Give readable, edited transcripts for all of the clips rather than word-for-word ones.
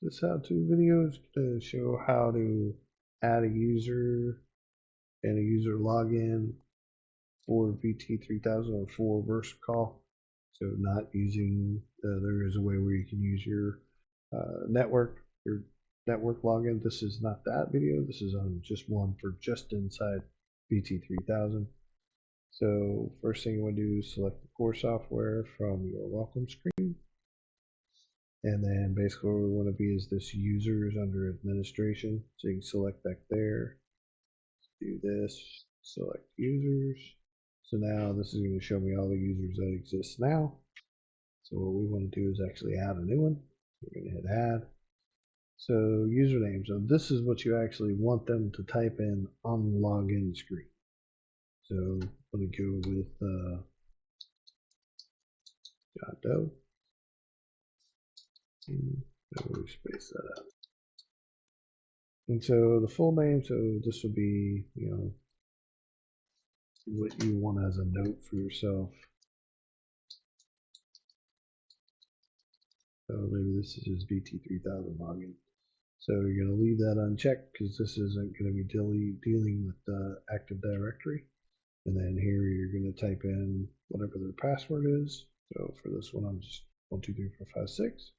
This how-to video is going to show how to add a user and a user login for VT3000 or for VersaCall. So not using, there is a way where you can use your network login. This is not that video. This is on just one for just inside VT3000. So first thing you want to do is select the core software from your welcome screen. And then basically where we want to be is this users under administration. So you can select back there, do this, select users. So now this is going to show me all the users that exist now. So what we want to do is actually add a new one. We're going to hit add. So username. So this is what you actually want them to type in on the login screen. So let me go with John Doe. We space that out. And so the full name, so this would be, what you want as a note for yourself. So maybe this is just VT3000 login. So you're going to leave that unchecked because this isn't going to be dealing with the Active Directory. And then here you're going to type in whatever their password is. So for this one, I'm just 123456.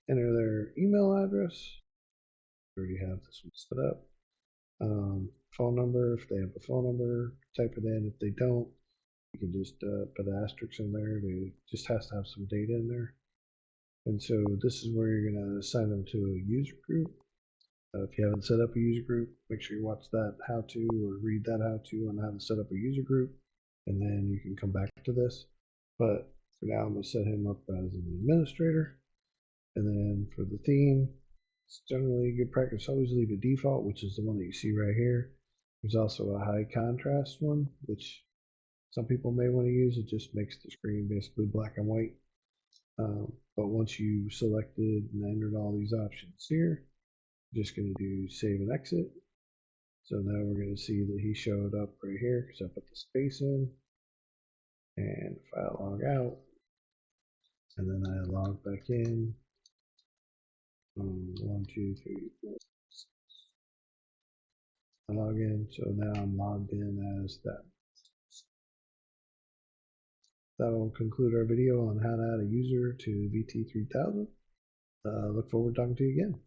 Enter their email address. I already have this one set up. Phone number, if they have a phone number, type it in. If they don't, you can just put asterisks in there. It just has to have some data in there. And so this is where you're going to assign them to a user group. If you haven't set up a user group, make sure you watch that how-to or read that how-to on how to set up a user group, and then you can come back to this. But for now, I'm going to set him up as an administrator. And then for the theme, it's generally good practice. Always leave a default, which is the one that you see right here. There's also a high contrast one, which some people may want to use. It just makes the screen basically black and white. But once you selected and entered all these options here, I'm just going to do save and exit. So now we're going to see that he showed up right here because I put the space in. And if I log out, and then I log back in, 1, 2, 3, 4, 6. I log in, so now I'm logged in as that. That will conclude our video on how to add a user to VT3000. Look forward to talking to you again.